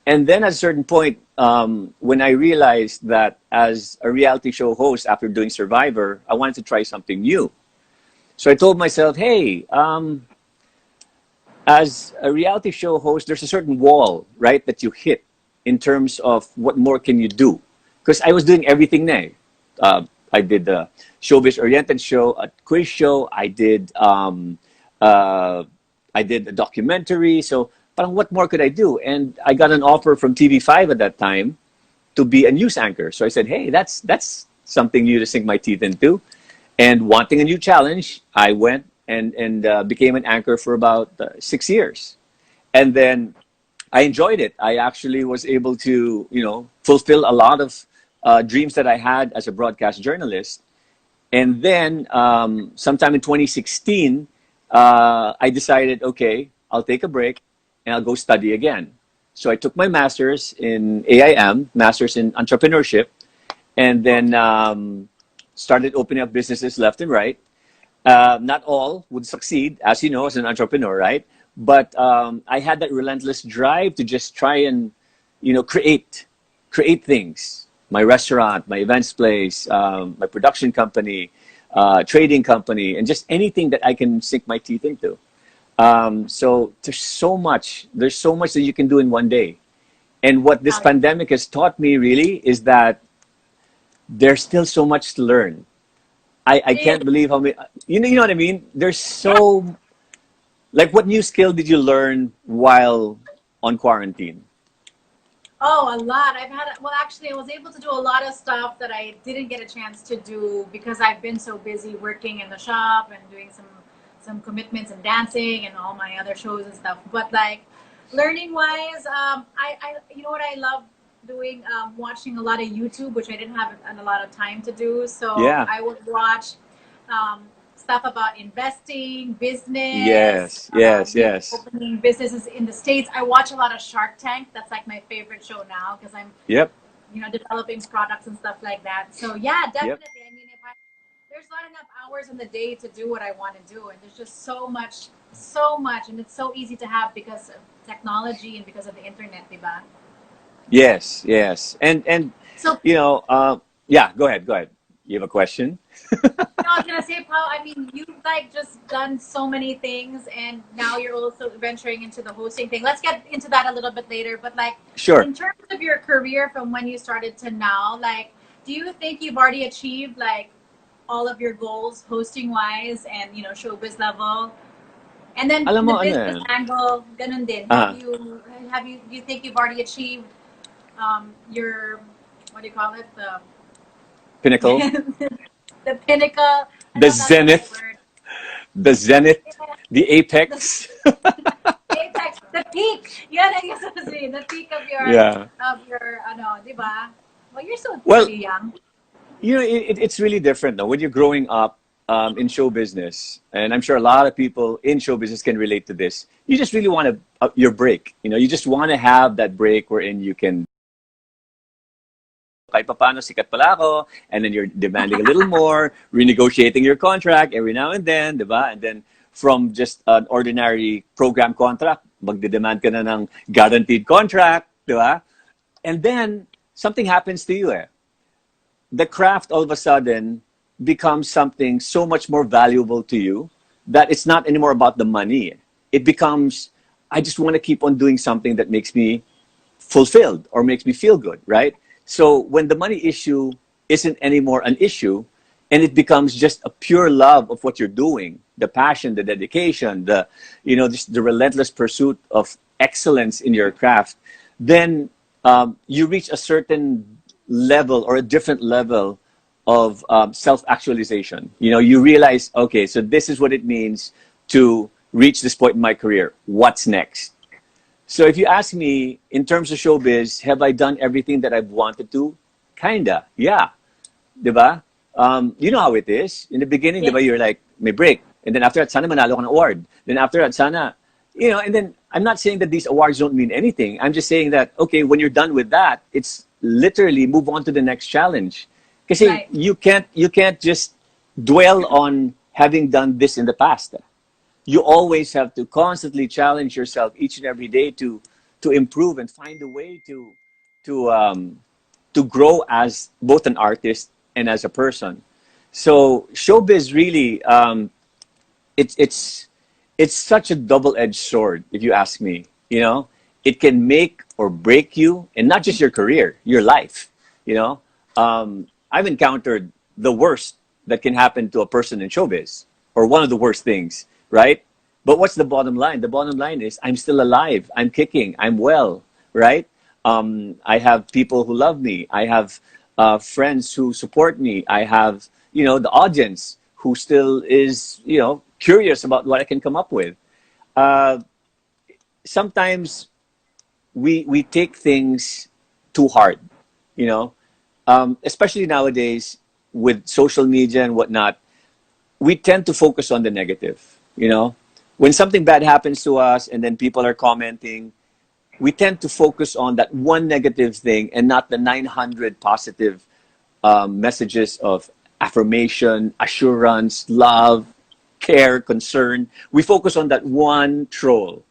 And then at a certain point, when I realized that as a reality show host after doing Survivor, I wanted to try something new. So I told myself, hey, as a reality show host, there's a certain wall, right, that you hit in terms of what more can you do. Because I was doing everything now. I did the showbiz-oriented show, a quiz show. Uh, I did a documentary. So, parang what more could I do? And I got an offer from TV5 at that time to be a news anchor. So I said, hey, that's something new to sink my teeth into. And wanting a new challenge, I went and became an anchor for about 6 years. And then I enjoyed it. I actually was able to, fulfill a lot of dreams that I had as a broadcast journalist. And then sometime in 2016, I decided, okay, I'll take a break and I'll go study again. So I took my master's in AIM, master's in entrepreneurship, and then started opening up businesses left and right. Not all would succeed, as you know, as an entrepreneur, right? But I had that relentless drive to just try and, create things. My restaurant, my events place, my production company, trading company, and just anything that I can sink my teeth into. So there's so much that you can do in one day. And what this pandemic has taught me really is that there's still so much to learn. I can't believe how many, you know what I mean? There's so, like, what new skill did you learn while on quarantine? Oh, a lot. Well, actually, I was able to do a lot of stuff that I didn't get a chance to do because I've been so busy working in the shop and doing some commitments and dancing and all my other shows and stuff. But like learning wise, you know what I love doing, watching a lot of YouTube, which I didn't have a lot of time to do. So Yeah. I would watch stuff about investing, business. Yes. Opening businesses in the States. I watch a lot of Shark Tank. That's like my favorite show now because I'm, Yep. developing products and stuff like that. So yeah, definitely. I mean, there's not enough hours in the day to do what I want to do, and there's just so much, and it's so easy to have because of technology and because of the internet, diba? Yes. And So yeah, go ahead. You have a question? I was gonna say, Paul, I mean, you've like just done so many things, and now you're also venturing into the hosting thing. Let's get into that a little bit later. But like, Sure. in terms of your career from when you started to now, like, do you think you've already achieved like all of your goals, hosting wise, and showbiz level? And then Alam the mo, business angle, ganun din. Ah. Do you think you've already achieved your, what do you call it, the Pinnacle, the pinnacle, I the know that's the right zenith, word. the zenith, the apex. Apex, the peak. Yan ang gusto ko sabihin, the peak of your Yeah. di ba? Well, you're so Well, pretty young. it's really different though when you're growing up in show business, and I'm sure a lot of people in show business can relate to this. You just really want your break. You just want to have that break wherein you can. Kahit paano sikat pala ako, and then you're demanding a little more, renegotiating your contract every now and then, di ba? And then from just an ordinary program contract, magde-demand ka na ng guaranteed contract, di ba? And then something happens to you. The craft all of a sudden becomes something so much more valuable to you that it's not anymore about the money. It becomes, I just want to keep on doing something that makes me fulfilled or makes me feel good, right? So when the money issue isn't anymore an issue, and it becomes just a pure love of what you're doing, the passion, the dedication, just the relentless pursuit of excellence in your craft, then you reach a certain level or a different level of self-actualization. You realize, okay, so this is what it means to reach this point in my career. What's next? So if you ask me, in terms of showbiz, have I done everything that I've wanted to? Kinda, yeah. Diba? You know how it is. In the beginning, diba, you're like, may break. And then after that, sana manalo ka ng award. Then after that, sana, and then I'm not saying that these awards don't mean anything. I'm just saying that, okay, when you're done with that, it's literally move on to the next challenge. Because Right. you can't just dwell on having done this in the past. You always have to constantly challenge yourself each and every day to to improve and find a way to to grow as both an artist and as a person. So showbiz really, it's it's it's such a double-edged sword, if you ask me. You know, it can make or break you, and not just your career, your life. You know, I've encountered the worst that can happen to a person in showbiz, or one of the worst things, right? But what's the bottom line? The bottom line is I'm still alive. I'm kicking. I'm well, right? I have people who love me. I have friends who support me. I have, you know, the audience who still is, you know, curious about what I can come up with. Uh, Sometimes we take things too hard, you know, especially nowadays with social media and whatnot. We tend to focus on the negative, you know. When something bad happens to us and then people are commenting, we tend to focus on that one negative thing and not the 900 positive messages of affirmation, assurance, love, care, concern. We focus on that one troll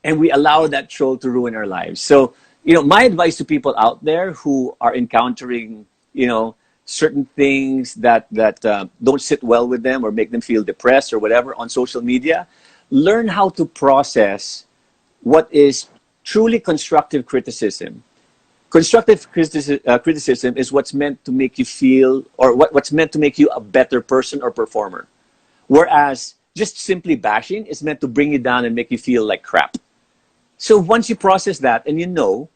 and we allow that troll to ruin our lives. So, you know, my advice to people out there who are encountering, you know, certain things that don't sit well with them or make them feel depressed or whatever on social media, learn how to process what is truly constructive criticism. Constructive criticism is what's meant to make you feel, or what's meant to make you a better person or performer. Whereas just simply bashing is meant to bring you down and make you feel like crap. So once you process that and you know,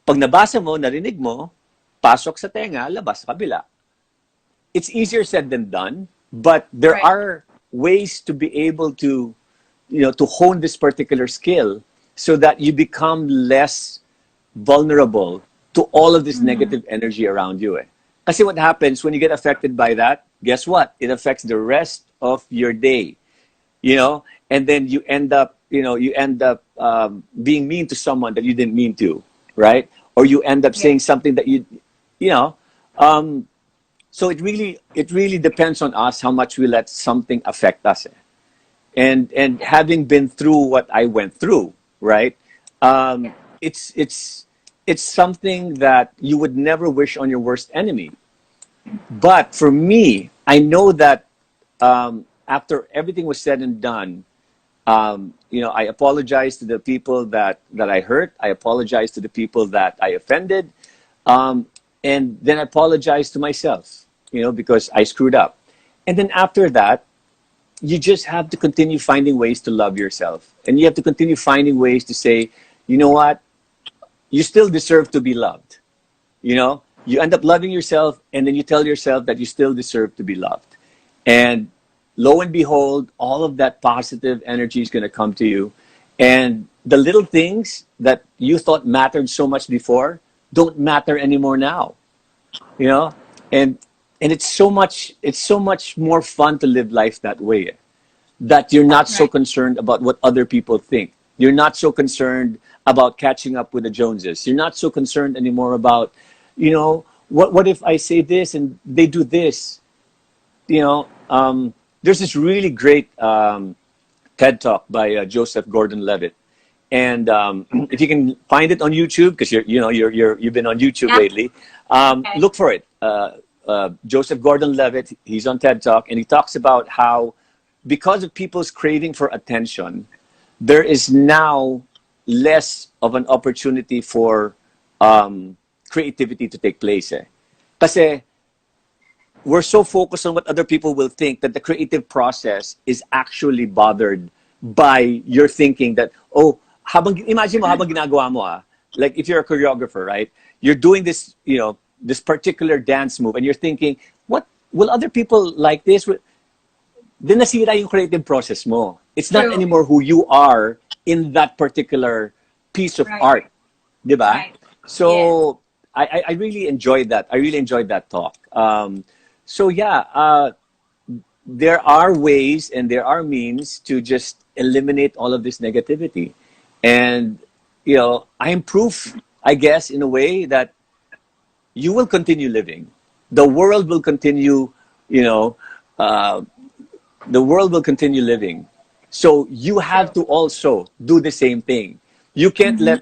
pag nabasa mo, narinig mo, pasok sa tenga, labas sa kabila. It's easier said than done, but there Right. are ways to be able to, you know, to hone this particular skill so that you become less vulnerable to all of this negative energy around you. Eh. Kasi what happens when you get affected by that, guess what? It affects the rest of your day, you know, and then you end up, you know, being mean to someone that you didn't mean to, right? Or you end up saying something that you know, so it really depends on us how much we let something affect us. Eh. And having been through what I went through, right? It's something that you would never wish on your worst enemy. But for me, I know that after everything was said and done, you know, I apologize to the people that I hurt. I apologize to the people that I offended, and then I apologize to myself, you know, because I screwed up. And then after that, you just have to continue finding ways to love yourself, and you have to continue finding ways to say, you know what, you still deserve to be loved. You know, you end up loving yourself, and then you tell yourself that you still deserve to be loved. And lo and behold, all of that positive energy is going to come to you. And the little things that you thought mattered so much before don't matter anymore now. You know, and it's so much more fun to live life that way. That you're not so Right. concerned about what other people think. You're not so concerned about catching up with the Joneses. You're not so concerned anymore about, you know, what if I say this and they do this? You know, there's this really great TED talk by Joseph Gordon-Levitt, and if you can find it on YouTube, because you've been on YouTube Yeah. lately, Okay. look for it. Joseph Gordon-Levitt, he's on TED Talk, and he talks about how because of people's craving for attention, there is now less of an opportunity for creativity to take place. Eh. Kasi we're so focused on what other people will think that the creative process is actually bothered by your thinking that, oh, imagine mo habang ginagawa mo, like if you're a choreographer, right? You're doing this, you know, this particular dance move and you're thinking, what will other people like this? Then nasira yung creative process mo. It's not True. anymore who you are in that particular piece of Right. art. Diba? Right. So I really enjoyed that. I really enjoyed that talk. So yeah, there are ways and there are means to just eliminate all of this negativity. And, you know, I am proof, I guess, in a way that you will continue living. The world will continue, you know, the world will continue living. So you have to also do the same thing. You can't let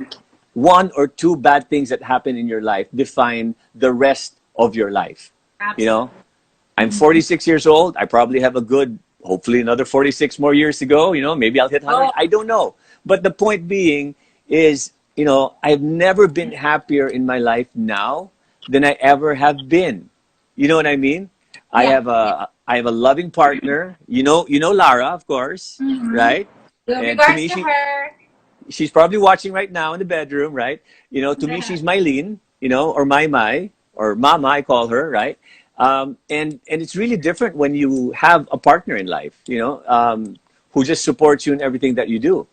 one or two bad things that happen in your life define the rest of your life. You Absolutely. know, I'm 46 years old. I probably have a good, hopefully another 46 more years to go. You know, maybe I'll hit 100. Oh, I don't know. But the point being is, you know, I've never been happier in my life now than I ever have been. You know what I mean? yeah. Yeah. I have a loving partner. You know Lara, of course, Mm-hmm. right? With And to regards me, to her, she's probably watching right now in the bedroom, right? You know, to me, she's Mylene, you know, or Mai, or Mama, I call her, right? And it's really different when you have a partner in life, you know, who just supports you in everything that you do.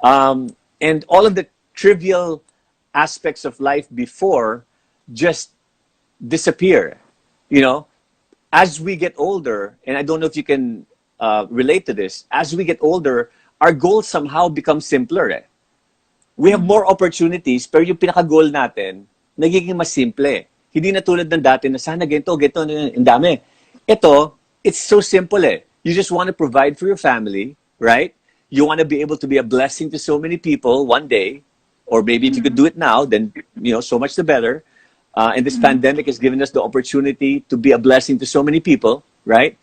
And all of the trivial aspects of life before just disappear, you know, as we get older. And I don't know if you can relate to this. As we get older, our goals somehow become simpler. Eh? We have more opportunities, pero yung pinaka-goal natin, nagiging mas simple. Hindi na tulad ng dati na sana ganito, ang dami. Ito, it's so simple eh. You just want to provide for your family, right? You want to be able to be a blessing to so many people one day, or maybe if you could do it now, then, you know, so much the better. And this pandemic has given us the opportunity to be a blessing to so many people, right?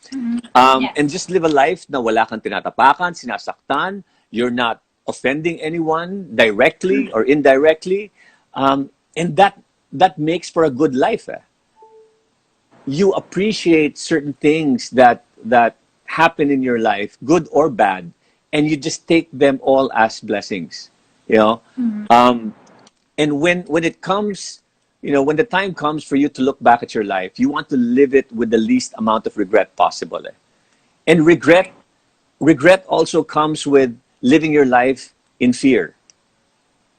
And yes. just live a life na wala kang tinatapakan, sinasaktan, you're not offending anyone directly or indirectly. And that makes for a good life. Eh? You appreciate certain things that happen in your life, good or bad, and you just take them all as blessings. You know, and when it comes, you know, when the time comes for you to look back at your life, you want to live it with the least amount of regret possible. Eh? And regret also comes with living your life in fear.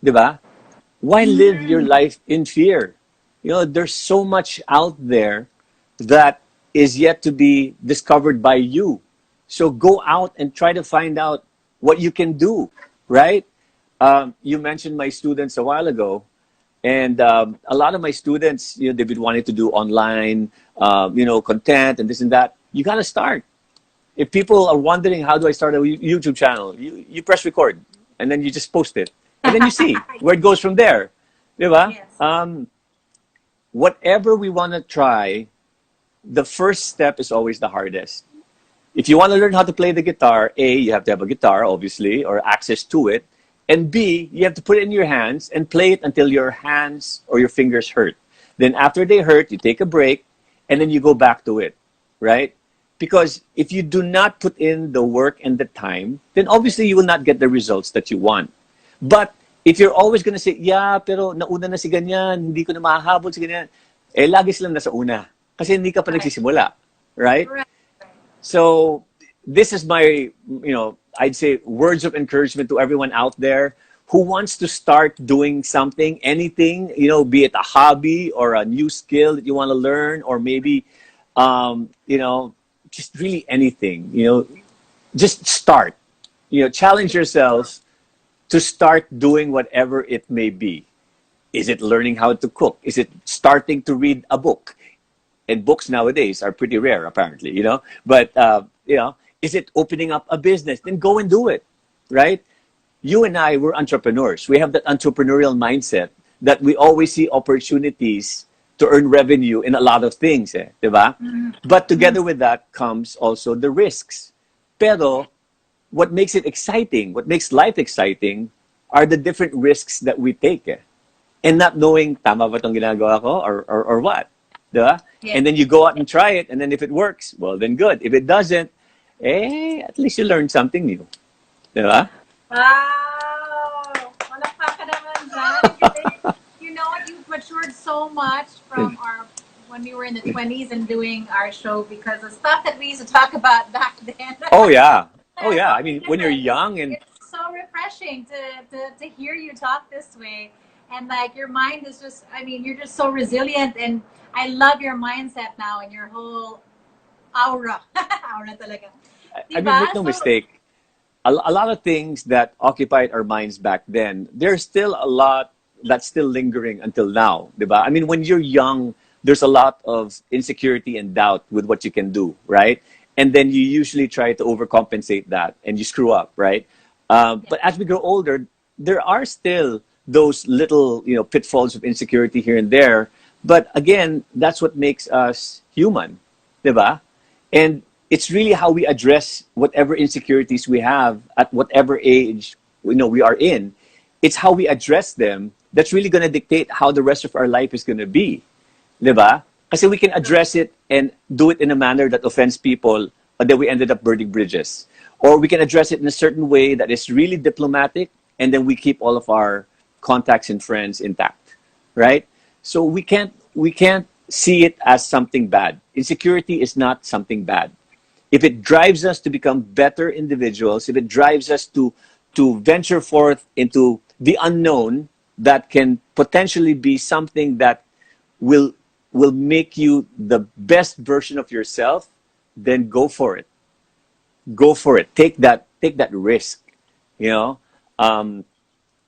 Diba? Why live your life in fear? You know, there's so much out there that is yet to be discovered by you. So go out and try to find out what you can do, right? You mentioned my students a while ago, and a lot of my students, you know, they've been wanting to do online, you know, content and this and that. You got to start. If people are wondering how do I start a YouTube channel, you press record and then you just post it, and then you see where it goes from there. Diba? Yes. Whatever we want to try, the first step is always the hardest. If you want to learn how to play the guitar, A, you have to have a guitar, obviously, or access to it. And B, you have to put it in your hands and play it until your hands or your fingers hurt. Then after they hurt, you take a break and then you go back to it, right? Because if you do not put in the work and the time, then obviously you will not get the results that you want. But if you're always going to say, yeah, pero nauna na si ganyan, hindi ko na mahahabol si ganyan, eh, lagi silang nasa una. Kasi hindi ka pa Right. nagsisimula, right? Right. So this is my, you know, I'd say words of encouragement to everyone out there who wants to start doing something, anything, you know, be it a hobby or a new skill that you want to learn, or maybe, you know, just really anything, you know, just start, you know, challenge yourself to start doing whatever it may be. Is it learning how to cook? Is it starting to read a book? And books nowadays are pretty rare, apparently, you know. But you know, is it opening up a business? Then go and do it, right? You and I, we're entrepreneurs. We have that entrepreneurial mindset that we always see opportunities to earn revenue in a lot of things, eh, diba? But together with that comes also the risks. Pero what makes it exciting, what makes life exciting, are the different risks that we take, eh? And not knowing, tama ba itong ginagawa ko, or what? Diba? Yeah. And then you go out and try it, and then if it works, well, then good. If it doesn't, eh, at least you learned something new. Diba? Wow! Malakpakan naman dyan. You know what? You've matured so much from our when we were in the 20s and doing our show, because the stuff that we used to talk about back then. Oh, yeah. Oh, yeah. I mean, when you're young and... It's so refreshing to hear you talk this way. And like your mind is just, I mean, you're just so resilient, and I love your mindset now and your whole aura. Aura talaga. I mean, Diba? make no mistake, a lot of things that occupied our minds back then, there's still a lot that's still lingering until now, diba? I mean, when you're young, there's a lot of insecurity and doubt with what you can do, right? And then you usually try to overcompensate that and you screw up, right? But as we grow older, there are still those little, pitfalls of insecurity here and there. But again, that's what makes us human, diba? And it's really how we address whatever insecurities we have at whatever age we are in. It's how we address them that's really going to dictate how the rest of our life is going to be, diba? Kasi we can address it and do it in a manner that offends people, but then we ended up burning bridges. Or we can address it in a certain way that is really diplomatic, and then we keep all of our contacts and friends intact, right? So we can't see it as something bad. Insecurity is not something bad. If it drives us to become better individuals, if it drives us to venture forth into the unknown, that can potentially be something that will make you the best version of yourself, then go for it. Go for it. Take that risk,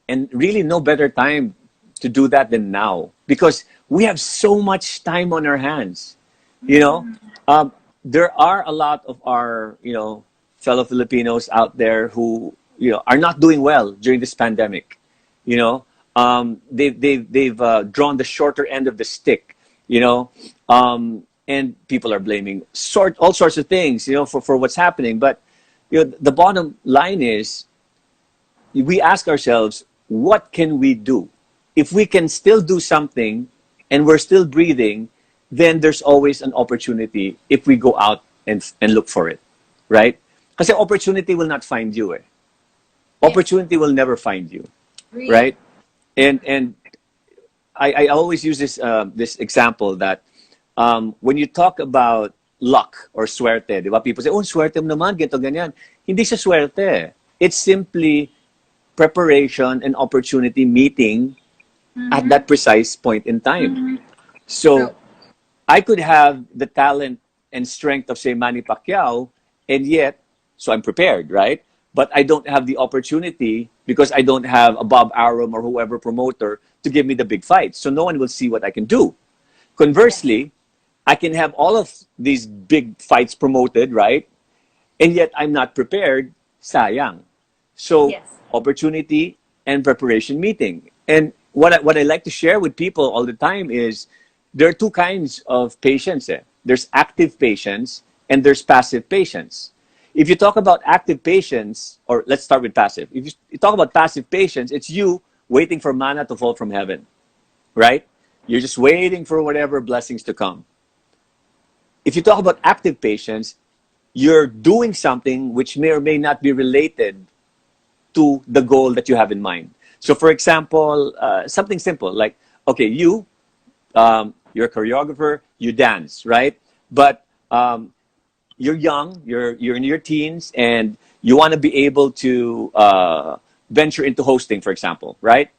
and really no better time to do that than now, because we have so much time on our hands. There are a lot of our fellow Filipinos out there who are not doing well during this pandemic. They've drawn the shorter end of the stick. And people are blaming all sorts of things, for what's happening. But the bottom line is, we ask ourselves, what can we do? If we can still do something and we're still breathing, then there's always an opportunity if we go out and look for it, right? Because opportunity will not find you. Opportunity will never find you, right? And I always use this example that when you talk about luck or suerte, di ba? People say, oh, suerte mo naman, ganito, ganyan. Hindi siya suerte. It's simply preparation and opportunity meeting at that precise point in time. So I could have the talent and strength of, say, Manny Pacquiao, and yet, so I'm prepared, right? But I don't have the opportunity because I don't have a Bob Arum or whoever promoter to give me the big fight. So no one will see what I can do. Conversely, I can have all of these big fights promoted, right? And yet I'm not prepared, sayang. So opportunity and preparation meeting. And what I like to share with people all the time is there are two kinds of patients. There's active patients and there's passive patients. If you talk about active patients, or let's start with passive. If you talk about passive patients, it's you waiting for manna to fall from heaven, right? You're just waiting for whatever blessings to come. If you talk about active patients, you're doing something which may or may not be related to the goal that you have in mind. So for example, something simple like, okay, you're a choreographer, you dance, right? But you're young, you're in your teens, and you want to be able to venture into hosting, for example, right?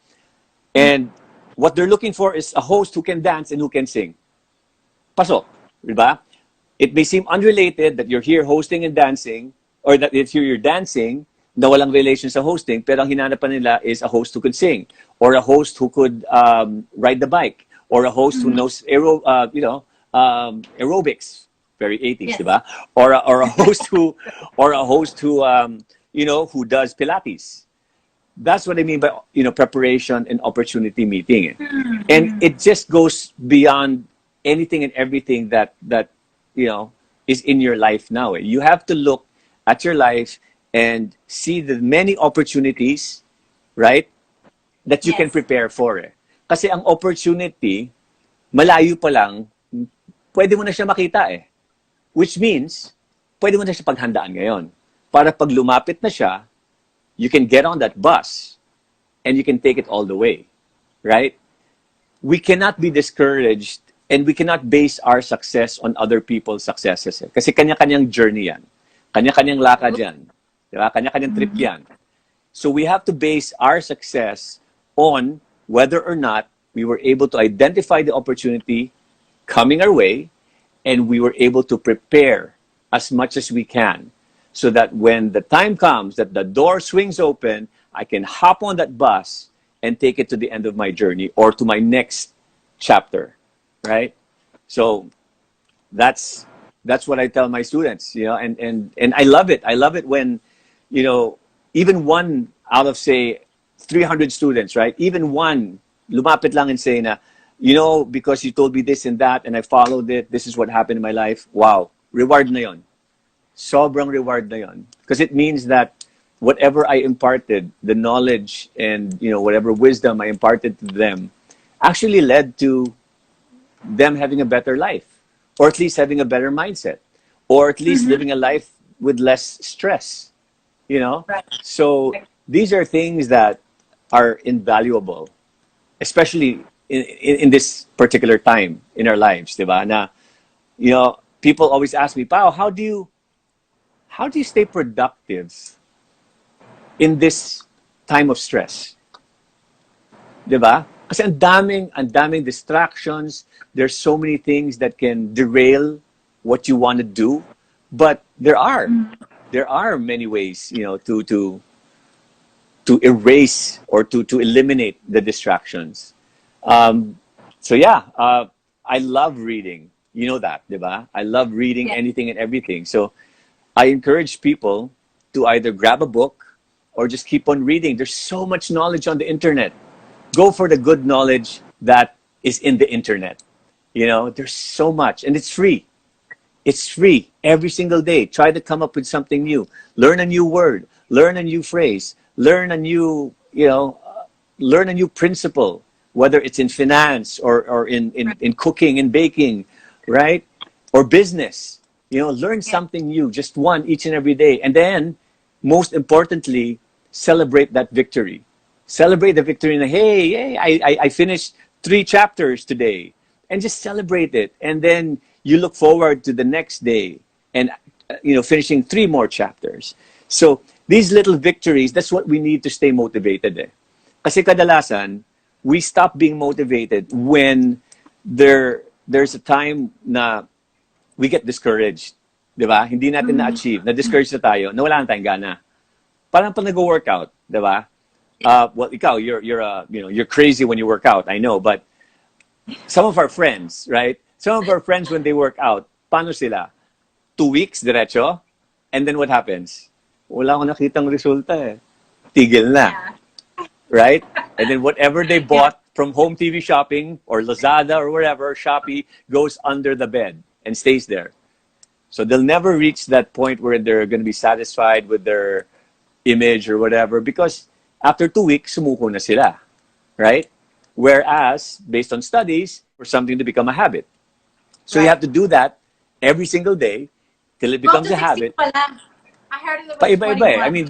And what they're looking for is a host who can dance and who can sing. Pasok, diba? It may seem unrelated that you're here hosting and dancing, or that if you're dancing, na walang relation sa hosting, pero ang hinanapan nila is a host who could sing, or a host who could ride the bike, or a host who knows aerobics, very 80s, diba? Or a host who who does Pilates. That's what I mean by preparation and opportunity meeting. And it just goes beyond anything and everything that is in your life now. You have to look at your life and see the many opportunities, right, that you can prepare for. Kasi ang opportunity, malayo pa lang, pwede mo na siya makita . Which means, pwede mo na siya paghandaan ngayon. Para pag lumapit na siya, you can get on that bus and you can take it all the way, right? We cannot be discouraged and we cannot base our success on other people's successes. Kasi kanya-kanyang journey yan. Kanya-kanyang lakad yan. Diba? Kanya-kanyang trip yan. So we have to base our success on whether or not we were able to identify the opportunity coming our way, and we were able to prepare as much as we can so that when the time comes that the door swings open, I can hop on that bus and take it to the end of my journey or to my next chapter, right? So that's what I tell my students, and I love it. I love it when, even one out of, say, 300 students, right? Even one, lumapit lang and say na, you know, because you told me this and that and I followed it, this is what happened in my life. Wow, reward na yon. Sobrang reward na yon. Because it means that whatever I imparted, the knowledge and, you know, whatever wisdom I imparted to them actually led to them having a better life, or at least having a better mindset, or at least living a life with less stress, you know? Right. So these are things that are invaluable, especially in this particular time in our lives, diba? Na, you know, people always ask me, Pao, how do you stay productive in this time of stress? Diba? Kasi ang daming distractions. There's so many things that can derail what you want to do. But there are many ways, you know, to erase or to eliminate the distractions. So yeah, I love reading. You know that, diba? I love reading anything and everything. So I encourage people to either grab a book or just keep on reading. There's so much knowledge on the internet. Go for the good knowledge that is in the internet. You know, there's so much, and it's free. It's free every single day. Try to come up with something new. Learn a new word. Learn a new phrase. Learn a new, you know, learn a new principle, whether it's in finance or in cooking and baking, right? Or business. You know, learn something new, just one each and every day. And then, most importantly, celebrate that victory. Celebrate the victory. And hey, I finished 3 chapters today. And just celebrate it. And then you look forward to the next day and, you know, finishing 3 more chapters. So these little victories, that's what we need to stay motivated. Eh. Kasi kadalasan, we stop being motivated when there's a time na we get discouraged. Diba? Hindi natin na-achieve. Na-discouraged na tayo. Nawala na tayong gana. Parang pag nag-workout, diba? Well, ikaw, you're crazy when you work out, I know, but some of our friends, right? Some of our friends, when they work out, paano sila? 2 weeks, diretso? And then what happens? Wala akong nakitang resulta eh. Tigil na. Yeah. Right? And then whatever they bought from home TV shopping or Lazada or wherever, Shopee, goes under the bed and stays there. So they'll never reach that point where they're going to be satisfied with their image or whatever, because after 2 weeks, sumuko na sila. Right? Whereas, based on studies, for something to become a habit. So you have to do that every single day till it becomes a habit. I heard it was Pa-iba-iba eh. I mean,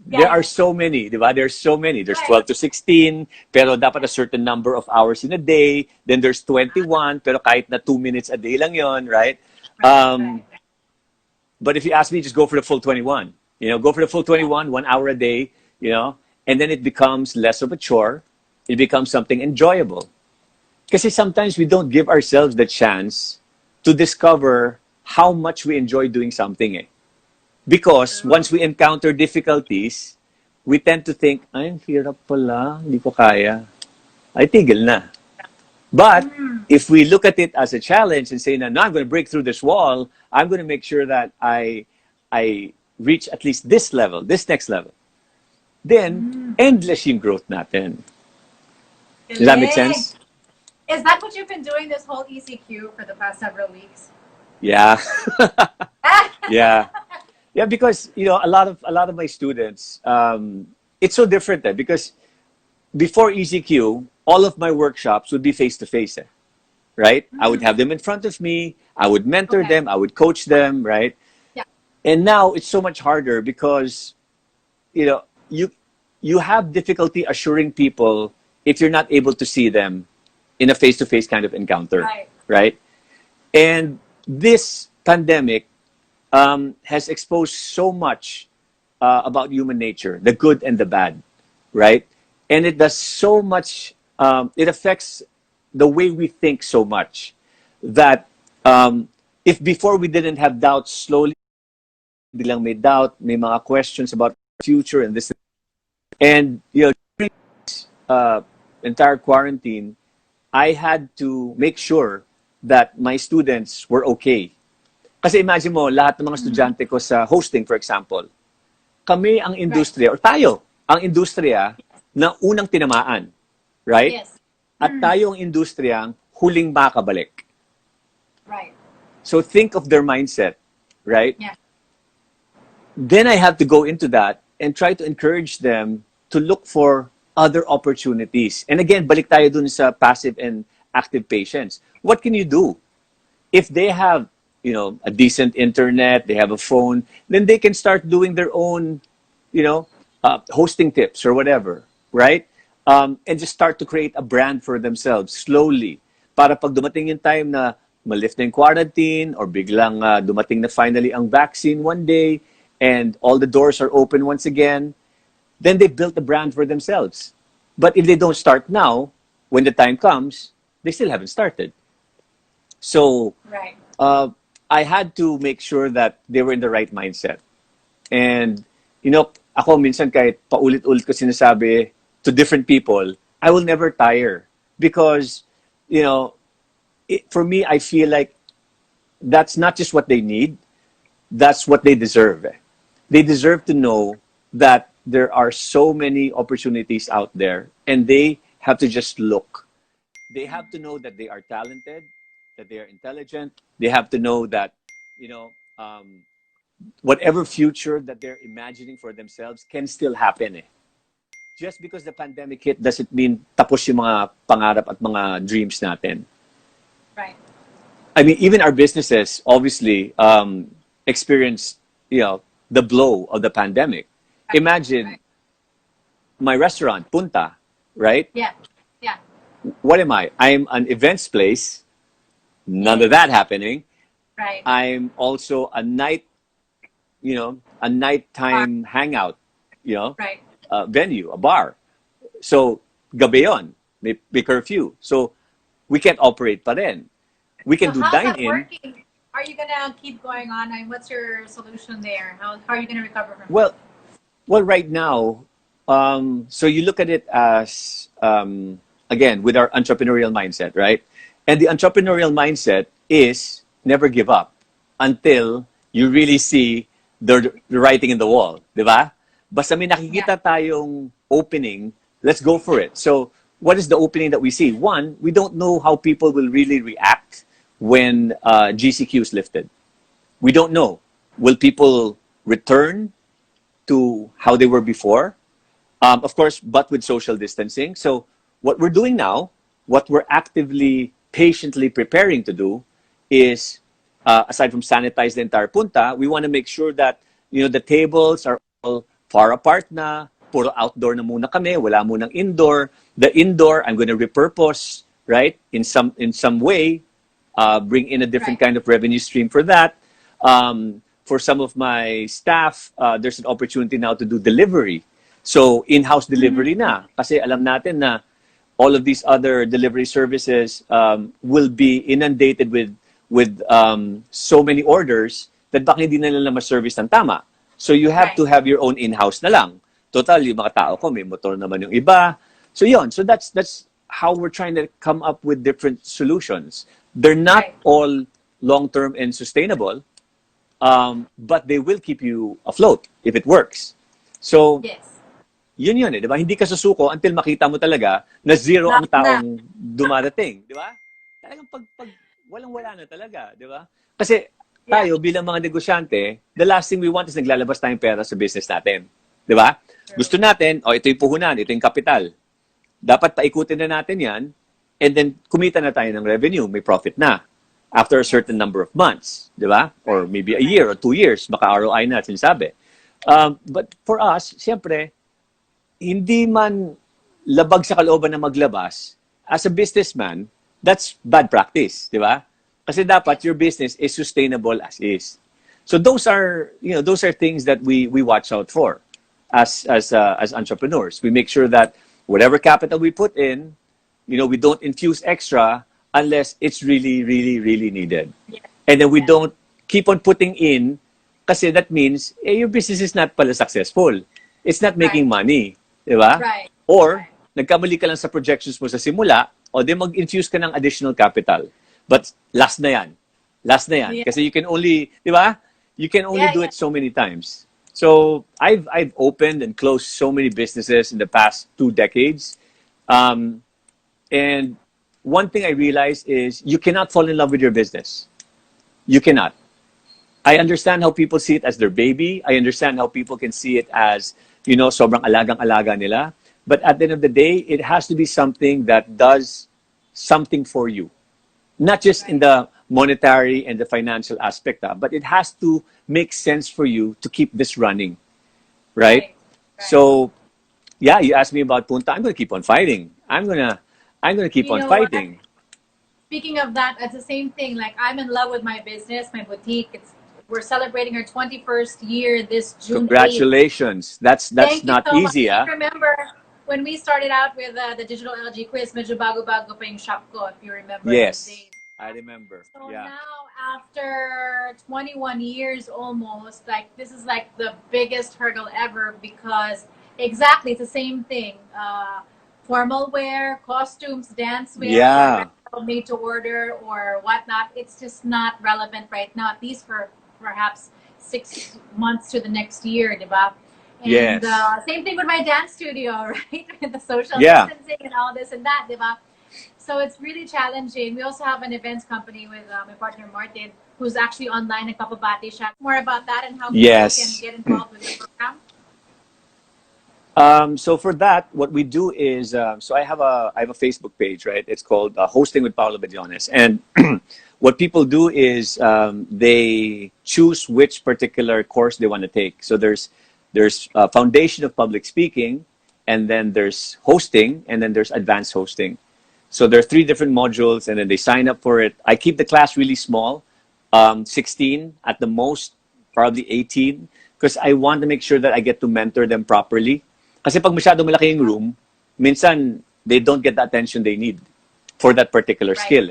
there are so many, di ba? There's so many. There's 12 to 16, pero dapat a certain number of hours in a day. Then there's 21, pero kahit na 2 minutes a day lang yon, right? But if you ask me, just go for the full 21. You know, go for the full 21, 1 hour a day, you know, and then it becomes less of a chore. It becomes something enjoyable. Because sometimes we don't give ourselves the chance to discover how much we enjoy doing something. Eh. Because once we encounter difficulties, we tend to think, ay, hirap pala, hindi ko kaya. Ay, tigil na. But if we look at it as a challenge and say, no, I'm going to break through this wall, I'm going to make sure that I reach at least this level, this next level, then endless yung growth natin. Does that make sense? Is that what you've been doing this whole ECQ for the past several weeks? Yeah. Yeah. Yeah, because, you know, a lot of my students, it's so different because before ECQ, all of my workshops would be face-to-face, right? I would have them in front of me. I would mentor them. I would coach them, right? Yeah. And now it's so much harder because, you know, you have difficulty assuring people if you're not able to see them in a face-to-face kind of encounter, right? And this pandemic has exposed so much about human nature, the good and the bad, right? And it does so much, it affects the way we think so much that if before we didn't have doubts, slowly bilang may doubt, may mga questions about the future and this. And, you know, during this entire quarantine, I had to make sure that my students were okay. Kasi imagine mo, lahat ng mga estudyante ko sa hosting, for example, kami ang industriya, or tayo, ang industriya na unang tinamaan, right? Yes. At tayo ang industriyang huling makabalik. Right. So think of their mindset, right? Yeah. Then I have to go into that and try to encourage them to look for other opportunities. And again, balik tayo dun sa passive and active patients. What can you do? If they have, a decent internet, they have a phone, then they can start doing their own, hosting tips or whatever, right? And just start to create a brand for themselves slowly. Para pag dumating yung time na malift na yung quarantine or biglang dumating na finally ang vaccine one day and all the doors are open once again, then they built a brand for themselves. But if they don't start now, when the time comes, they still haven't started. So Right. I had to make sure that they were in the right mindset. And, ako minsan kahit paulit-ulit ko sinasabi to different people, I will never tire. Because, for me, I feel like that's not just what they need, that's what they deserve. They deserve to know that there are so many opportunities out there and they have to just look. They have to know that they are talented, that they are intelligent. They have to know that, whatever future that they're imagining for themselves can still happen. Just because the pandemic hit doesn't mean tapos yung mga pangarap at mga dreams natin. Right. I mean, even our businesses obviously experienced, the blow of the pandemic. Imagine my restaurant, Punta, right? Yeah. Yeah. What am I? I'm an events place. None of that happening. Right. I'm also a nighttime hangout, Right. venue, a bar. So, gabi yun, may curfew. So, we can't operate pa rin. We can So do how's that dine-in. working? Are you gonna keep going on? And what's your solution there? How are you gonna recover from Well, right now, so you look at it as, again, with our entrepreneurial mindset, right? And the entrepreneurial mindset is never give up until you really see the writing in the wall, di ba? Basta may nakikita tayong opening, let's go for it. So what is the opening that we see? One, we don't know how people will really react when GCQ is lifted. We don't know. Will people return to how they were before? Of course, but with social distancing. So what we're doing now, what we're actively, patiently preparing to do is, aside from sanitize the entire Punta, we want to make sure that, the tables are all far apart na, puro outdoor na muna kami, wala munang indoor. The indoor, I'm going to repurpose, right, in some way, bring in a different kind of revenue stream for that. For some of my staff, there's an opportunity now to do delivery. So, in-house delivery na. Kasi alam natin na all of these other delivery services will be inundated with so many orders that baka hindi na nila ma-service ng tama. So, you have to have your own in-house na lang. Total, yung mga tao ko, may motor naman yung iba. So, yun. So, that's how we're trying to come up with different solutions. They're not all long-term and sustainable, but they will keep you afloat if it works. So, yun eh, di ba? Hindi ka susuko until makita mo talaga na zero ang taong dumadating, di ba? Talagang pag walang-wala na talaga, di ba? Kasi tayo bilang mga negosyante, the last thing we want is naglalabas tayong pera sa business natin. Di ba? Gusto natin, ito yung puhunan, ito yung kapital. Dapat paikutin na natin yan, and then kumita na tayo ng revenue, may profit na. After a certain number of months, di ba? Or maybe a year or 2 years, maka-ROI na, sinasabi. But for us, siyempre, hindi man labag sa kalooban na maglabas, as a businessman, that's bad practice, di ba? Kasi dapat your business is sustainable as is. So those are things that we watch out for as entrepreneurs. We make sure that whatever capital we put in, we don't infuse extra unless it's really, really, really needed. And then we don't keep on putting in kasi that means your business is not pala successful. It's not making money. Di ba? Or, nagkamali ka lang sa projections mo sa simula, o di mag-infuse ka ng additional capital. But last na yan. Last na yan. Kasi you can only, di ba? You can only do it so many times. So I've opened and closed so many businesses in the past 2 decades. Um, and one thing I realized is you cannot fall in love with your business. You cannot. I understand how people see it as their baby. I understand how people can see it as, sobrang alagang-alaga nila. But at the end of the day, it has to be something that does something for you. Not just in Right. the monetary and the financial aspect, but it has to make sense for you to keep this running, right? Right. Right. So, yeah, you asked me about Punta. I'm going to keep on fighting. I'm going to keep You on know what? fighting. Speaking of that, it's the same thing. Like I'm in love with my business, my boutique. We're celebrating our 21st year this June 8th. Congratulations. That's Thank you not so much. easy, Do you ah. remember when we started out with the digital LG quiz? Medyo bago-bago pa yung shop ko, if you remember those Yes, days. I remember. So Yeah. now, after 21 years almost, like this is like the biggest hurdle ever because exactly it's the same thing. Formal wear, costumes, dance wear, whether Yeah. made to order or whatnot, it's just not relevant right now, at least for perhaps 6 months to the next year, diba? And Yes. same thing with my dance studio, right? With the social Yeah. distancing and all this and that, diba? So it's really challenging. We also have an events company with my partner Martin, who's actually online and papabati siya. More about that and how people can Yes. get involved with the program. So for that, what we do is, so I have a Facebook page, right? It's called Hosting with Paolo Bediones, and what people do is they choose which particular course they want to take. So there's a foundation of public speaking, and then there's hosting, and then there's advanced hosting. So there are three different modules, and then they sign up for it. I keep the class really small, 16 at the most, probably 18, because I want to make sure that I get to mentor them properly. Kasi pag masyado malaki yung room, minsan they don't get the attention they need for that particular Right. skill.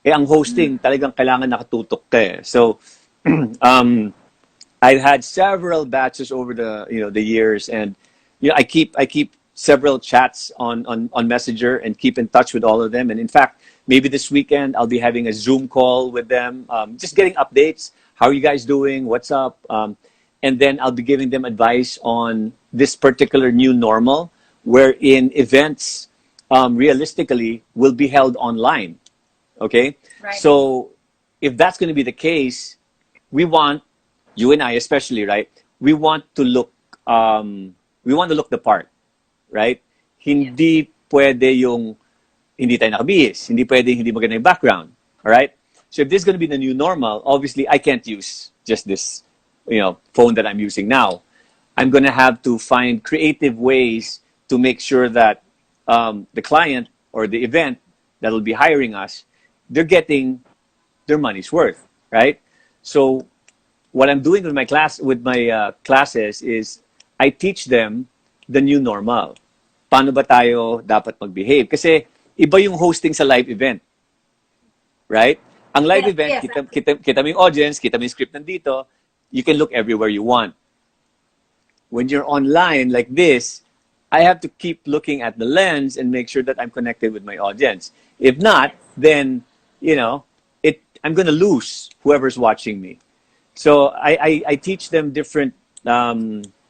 Ang hosting, talagang kailangan nakatutok ka eh. So, um, I've had several batches over the years, and I keep several chats on Messenger and keep in touch with all of them. And in fact, maybe this weekend I'll be having a Zoom call with them, just getting updates. How are you guys doing? What's up? And then I'll be giving them advice on this particular new normal, wherein events realistically will be held online. Okay, Right. so if that's going to be the case, we want you and I especially, right? We want to look the part, right? Yes. Hindi pwede yung hindi tayo nakabihis, hindi pwede hindi maganda yung background, all right? So if this is going to be the new normal, obviously I can't use just this, phone that I'm using now. I'm going to have to find creative ways to make sure that the client or the event that will be hiring us, they're getting their money's worth, right? So what I'm doing with my classes is I teach them the new normal. Paano ba tayo dapat mag-behave? Kasi iba yung hosting sa live event, right? Ang live Yes. event, Yes. kita mo yung audience, kita mo yung script nandito, you can look everywhere you want. When you're online like this, I have to keep looking at the lens and make sure that I'm connected with my audience. If not, Yes. then, I'm going to lose whoever's watching me. So I teach them different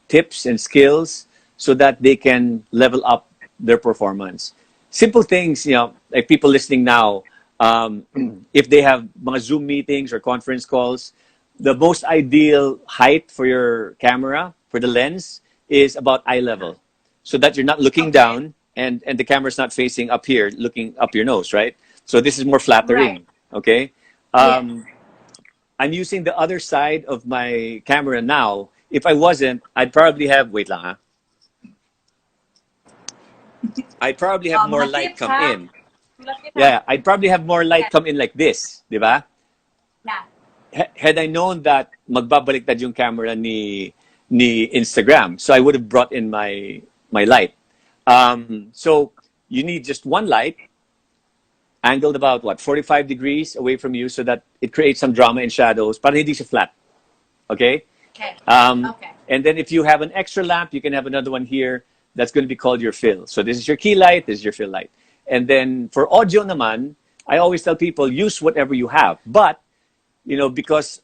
tips and skills so that they can level up their performance. Simple things, like people listening now, um, if they have mga Zoom meetings or conference calls, the most ideal height for your camera, for the lens, is about eye level. So that you're not looking Okay. down and the camera's not facing up here, looking up your nose, right? So this is more Right. flattering, okay? Yes. I'm using the other side of my camera now. If I wasn't, I'd probably have, wait lang ha, I'd probably have more Mga light tips, come ha? in. Mga tips, ha? Yeah, I'd probably have more light Yes. come in like this, di ba? Yeah. Had I known that magbabaliktad yung camera ni Instagram, so I would have brought in my light. So you need just one light, angled about 45 degrees away from you, so that it creates some drama and shadows, para hindi siya flat. Okay. Okay. Um, Okay. and then if you have an extra lamp, you can have another one here that's going to be called your fill. So this is your key light, this is your fill light. And then for audio naman, I always tell people use whatever you have. But, because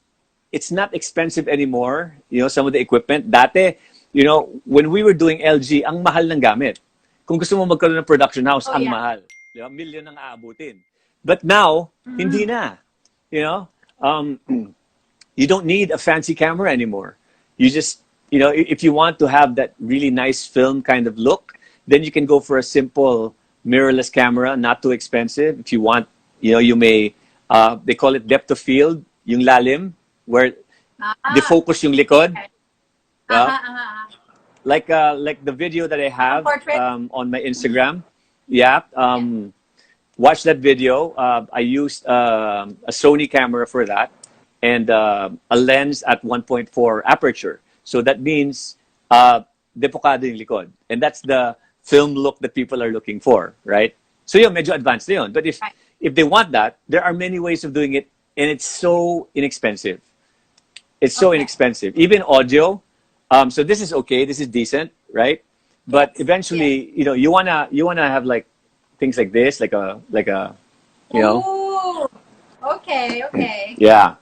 it's not expensive anymore. You know, some of the equipment. Dati, you know, when we were doing LG, ang mahal ng gamit. Kung gusto mo magkaroon ng production house, Oh ang yeah. mahal. Di ba? Million ang aabutin. But now, hindi na. You know, you don't need a fancy camera anymore. You just, you know, if you want to have that really nice film kind of look, then you can go for a simple mirrorless camera, not too expensive. If you want, you know, you may, they call it depth of field, yung lalim, where defocus yung likod. Okay. Yeah. Like the video that I have portrait? on my Instagram. Yeah. Watch that video. I used a Sony camera for that and a lens at 1.4 aperture. So that means depokado yung likod. And that's the film look that people are looking for, right? So yun, medyo advanced na yun. But if they want that, there are many ways of doing it, and it's so inexpensive. It's so inexpensive. Even audio. So this is okay. This is decent, right? But eventually, you know, you wanna have like things like this, like a, you know. Ooh, okay. Yeah.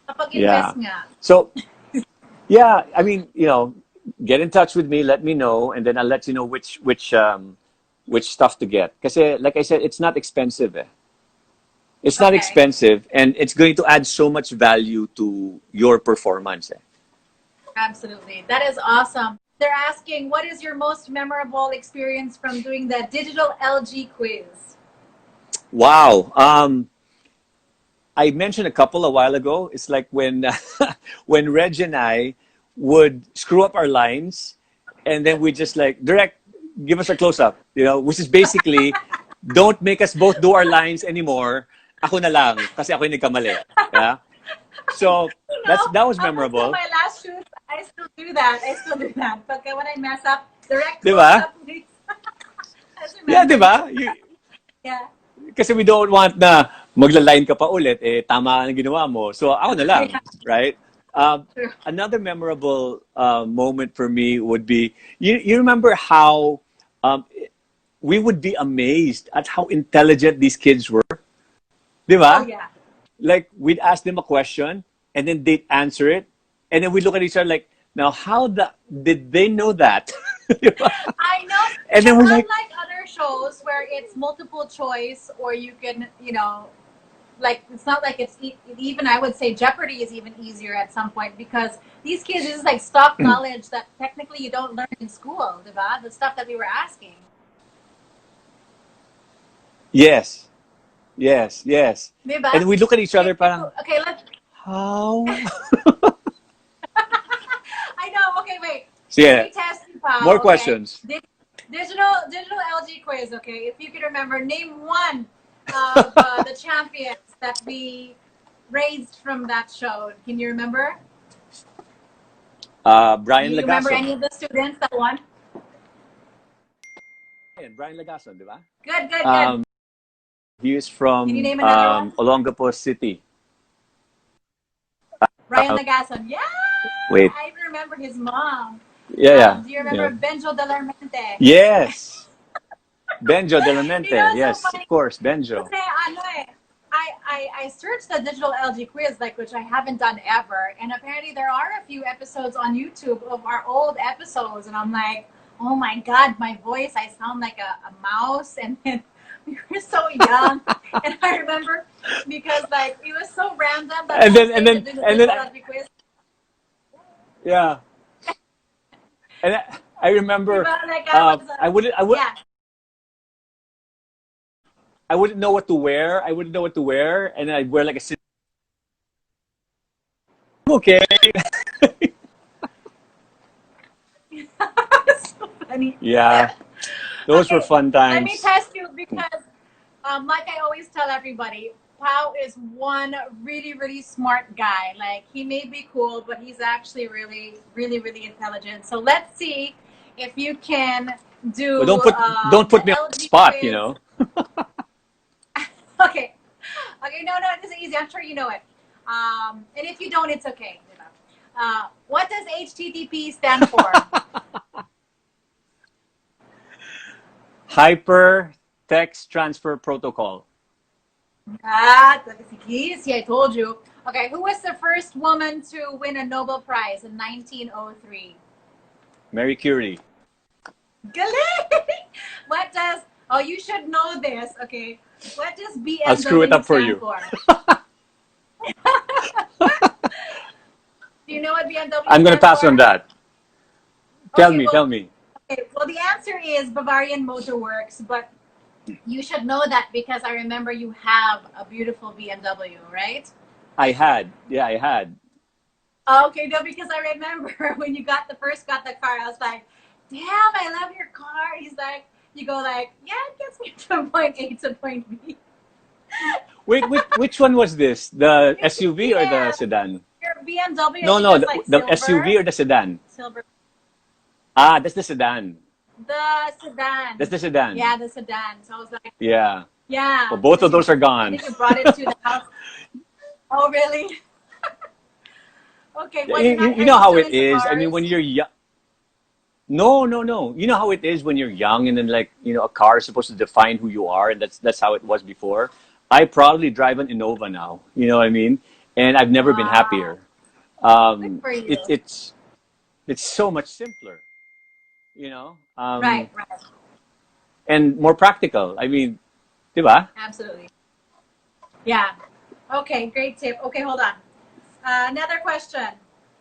Kapag-invest nga. So, yeah, I mean, you know, get in touch with me, let me know, and then I'll let you know which stuff to get. Kasi, like I said, it's not expensive. It's not expensive, and it's going to add so much value to your performance. Absolutely. That is awesome. They're asking, what is your most memorable experience from doing the digital LG quiz? Wow. I mentioned a couple a while ago. It's like when when Reg and I would screw up our lines, and then we just like, direct, give us a close-up, you know, which is basically, don't make us both do our lines anymore. Ako na lang, kasi ako yung nagkamali. Yeah? So, that was memorable. Up until my last shoot, I still do that. But when I mess up, direct Diba? close-up, please. Yeah, diba? Yeah. Kasi we don't want na magla-line ka pa ulit, tama ang ginawa mo. So, ako na lang, right? Another memorable moment for me would be, you remember how we would be amazed at how intelligent these kids were? Diba? Oh, yeah. Like, we'd ask them a question, and then they'd answer it, and then we look at each other like, now, did they know that? I know. And then we're like, unlike other shows where it's multiple choice, or you can, you know, like, it's not like it's even, I would say Jeopardy is even easier at some point, because these kids, this is like stock knowledge that technically you don't learn in school, diba? The stuff that we were asking. yes. Diba? And we look at each other parang, okay, let's... how? I know, okay, wait. So, Let me test you, Paolo. more questions. Digital LG quiz, okay? If you can remember, name one of the champions that we raised from that show. Can you remember? Brian Do you remember Lagason. any of the students that won? Brian Lagason, di ba? Good. He is from Can you name another one? Olongapo City. Brian Lagason. Yeah! Wait. I even remember his mom. Yeah. Do you remember Yeah. Benjo Delarmente? Yes. Benjo Delarmente. You know, so Yes, funny. of course, Benjo. Kasi ano I searched the digital LG quiz, like, which I haven't done ever, and apparently there are a few episodes on YouTube of our old episodes, and I'm like, oh my god, my voice, I sound like a mouse, and then we were so young, and I remember because like it was so random that And then LG quiz. Yeah. And I remember, Diba? Like, I yeah. wouldn't know what to wear. And then I'd wear like a okay. So funny. Yeah. Those were fun times. Let me test you because, like I always tell everybody, Pao is one really smart guy. Like, he may be cool, but he's actually really intelligent. So let's see if you can do. Well, don't put me on the spot, quiz. You know. Okay, no, this is easy. I'm sure you know it. And if you don't, it's okay. What does HTTP stand for? Hyper Text Transfer Protocol. Ah, see, I told you. Okay, who was the first woman to win a Nobel Prize in 1903? Mary Curie. Galing! What does, oh, you should know this, okay? What does I'll screw it BMW up for stand you. for? Do you know what BMW I'm gonna stands pass on for? that. Okay, Tell well, me. okay, well, the answer is Bavarian Motor Works, but you should know that because I remember you have a beautiful BMW, right? Yeah, I had. Okay, no, because I remember when you got the car, I was like, damn, I love your car. He's like, you go like, yeah, it gets me from point A to point B. Wait, which one was this? The SUV or the Yeah, sedan? your BMW, I No, think no, it's like the SUV silver. or the sedan? Silver. Ah, that's the sedan. The sedan. That's the sedan. Yeah, the sedan. So I was like, Yeah. Well, yeah, both because of you, those are I gone. think you brought it to the house. Oh, really? Okay, well, you're not, You are know you how still it into is. I mean, when cars? you're young. No, no, no. You know how it is when you're young, and then like a car is supposed to define who you are, and that's how it was before. I probably drive an Innova now. You know what I mean? And I've never been Wow, happier. good for you. It's so much simpler. You know, Right, right. and more practical. I mean, diba? Absolutely. Yeah. Okay, great tip. Okay, hold on. Another question.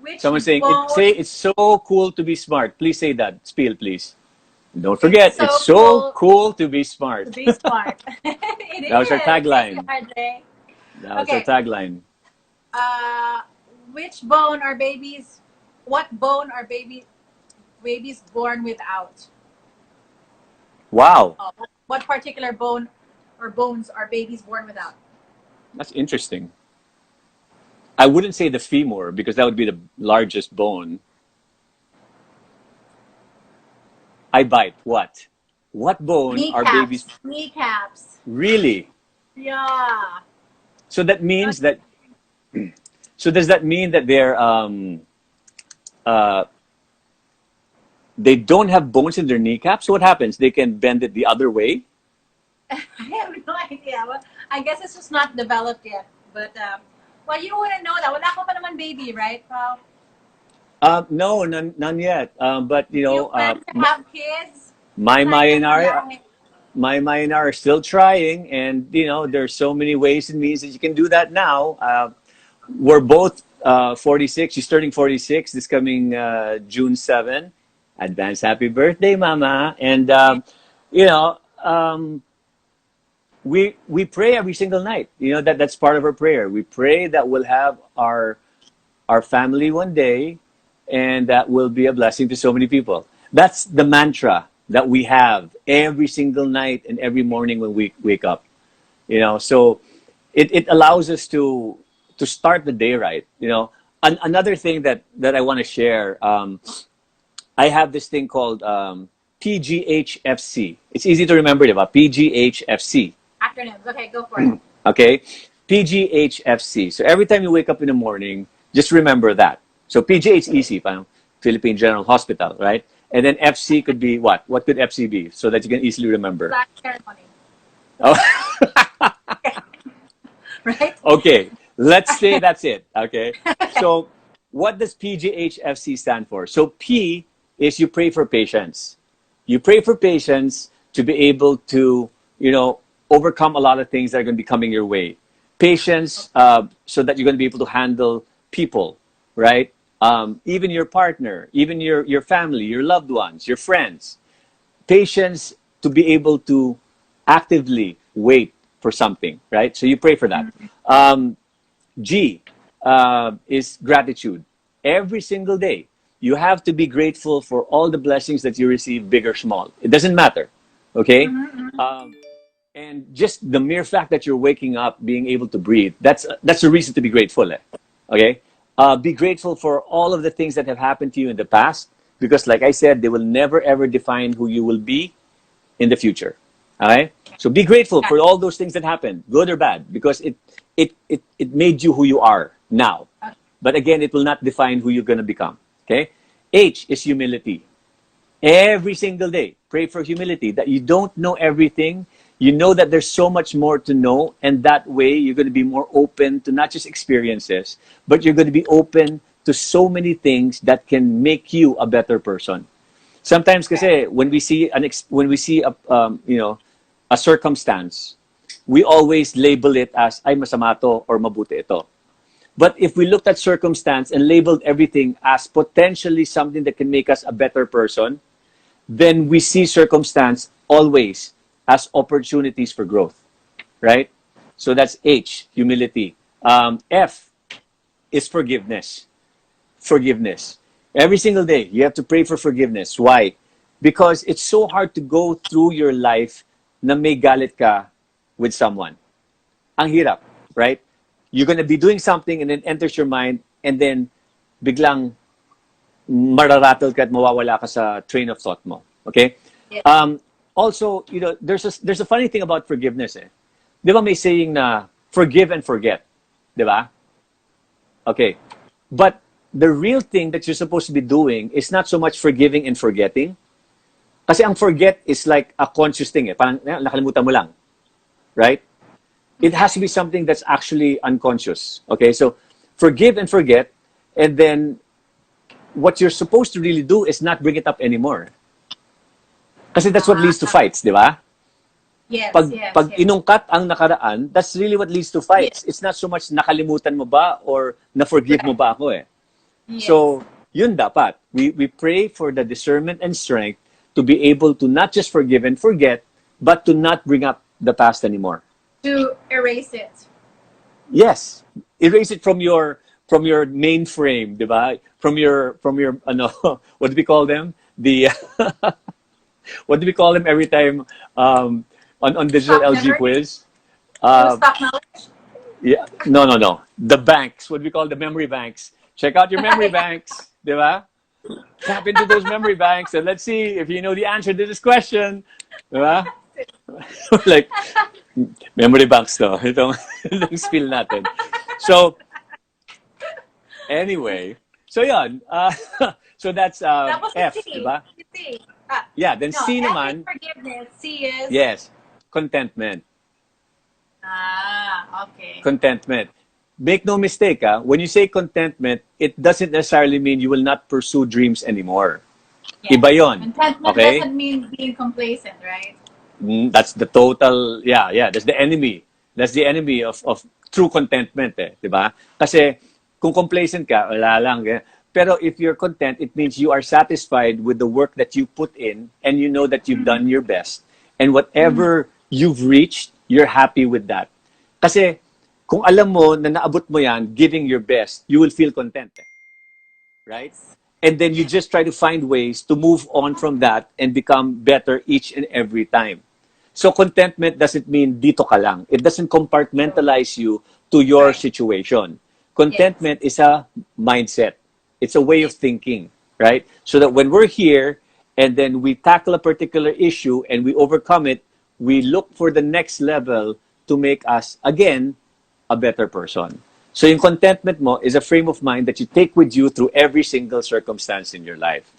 Which Someone saying bone? say it's so cool to be smart. Please say that. Spiel, please. Don't It's forget, it's so so cool cool to be to smart. be smart. It That was our is. Thank you, tagline. RJ. That was our Okay. tagline. Uh, which bone are babies? What bone are babies born without? Wow, What particular bone or bones are babies born without? that's interesting. I wouldn't say the femur because that would be the largest bone. I bite. What? What bone are babies Kneecaps. Kneecaps. really? Yeah. So that means Okay. that. So does that mean that uh, they don't have bones in their kneecaps? So what happens? They can bend it the other way. I have no idea. Well, I guess it's just not developed yet. But well, you wouldn't know that. Wala ka pa naman baby, right? Well, No, none yet. But do you plan to have kids? my Sayang ang Mayanari, lahi. are still trying, and there's so many ways and means that you can do that now. We're both 46. She's turning 46 this coming June 7. Advance happy birthday, Mama! And you know, we pray every single night. That's part of our prayer. We pray that we'll have our family one day, and that will be a blessing to so many people. That's the mantra that we have every single night and every morning when we wake up. So it allows us to start the day right. Another thing that I want to share. I have this thing called PGHFC. It's easy to remember, diba? PGHFC. Acronyms. Okay, go for it. Okay, PGHFC. So every time you wake up in the morning, just remember that. So PGH easy, parang Philippine General Hospital, right? And then FC could be what? What could FC be? So that you can easily remember. Flag ceremony. Oh. Right? Okay, let's say that's it. Okay, so what does PGHFC stand for? So P is you pray for patience. You pray for patience to be able to, overcome a lot of things that are going to be coming your way. Patience, so that you're going to be able to handle people, right? Even your partner, even your family, your loved ones, your friends. Patience to be able to actively wait for something, right? So you pray for that. G is gratitude. Every single day, you have to be grateful for all the blessings that you receive, big or small. It doesn't matter, okay? And just the mere fact that you're waking up, being able to breathe, that's a reason to be grateful. Okay? Be grateful for all of the things that have happened to you in the past, because, like I said, they will never ever define who you will be in the future. All right. So be grateful for all those things that happened, good or bad, because it made you who you are now. But again, it will not define who you're going to become. Okay. H is humility. Every single day, pray for humility, that you don't know everything. You know that there's so much more to know, and that way you're going to be more open to not just experiences, but you're going to be open to so many things that can make you a better person. Sometimes kasi when we see a a circumstance, we always label it as ay masama to or mabuti ito. But if we looked at circumstance and labeled everything as potentially something that can make us a better person, then we see circumstance always as opportunities for growth, right? So that's H, humility. F is forgiveness. Forgiveness. Every single day, you have to pray for forgiveness. Why? Because it's so hard to go through your life na may galit ka with someone. Ang hirap, right? You're gonna be doing something and then enters your mind and then biglang mararattle ka at mawawala ka sa train of thought mo. Okay? Yeah. Also, there's a funny thing about forgiveness. Di ba may saying na forgive and forget? Di ba? Okay. But the real thing that you're supposed to be doing is not so much forgiving and forgetting. Kasi ang forget is like a conscious thing. Parang nakalimutan mo lang. Right? It has to be something that's actually unconscious. Okay? So, forgive and forget, and then what you're supposed to really do is not bring it up anymore. Kasi that's what leads to fights, di ba? Yes, Pag inungkat ang nakaraan, that's really what leads to fights. It's not so much nakalimutan mo ba or na-forgive mo ba ako eh. Yes. So, yun dapat. We pray for the discernment and strength to be able to not just forgive and forget, but to not bring up the past anymore. To erase it. Yes. Erase it from your mainframe, di ba? From your what do we call them? The what do we call them every time on digital Stock LG memory? quiz? Stock knowledge? Yeah, no. The banks, what we call the memory banks. Check out your memory banks, di ba? Tap into those memory banks and let's see if you know the answer to this question, di ba? Like memory banks to. Itong spill natin. So anyway, so yun. So that's Tapos F, C. di ba? C. Yeah, then No, C F naman. is forgiveness. C is... Yes, contentment. Okay. Contentment. Make no mistake, when you say contentment, it doesn't necessarily mean you will not pursue dreams anymore. Yeah. Iba yun. Contentment Okay? doesn't mean being complacent, right? That's the total, that's the enemy. That's the enemy of true contentment, di ba? Kasi kung complacent ka, wala lang. Pero if you're content, it means you are satisfied with the work that you put in and you know that you've done your best. And whatever you've reached, you're happy with that. Kasi kung alam mo na naabot mo yan, giving your best, you will feel content. Right? And then you just try to find ways to move on from that and become better each and every time. So contentment doesn't mean dito ka lang. It doesn't compartmentalize you to your situation. Contentment is a mindset. It's a way of thinking, right? So that when we're here and then we tackle a particular issue and we overcome it, we look for the next level to make us, again, a better person. So yung contentment mo is a frame of mind that you take with you through every single circumstance in your life.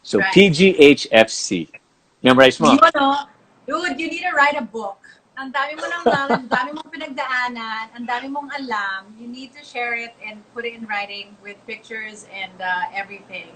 So PGHFC. Memorize mo? Dude, you need to write a book. Ang dami mo ng knowledge, ang dami mong pinagdaanan, ang dami mong alam. You need to share it and put it in writing with pictures and everything.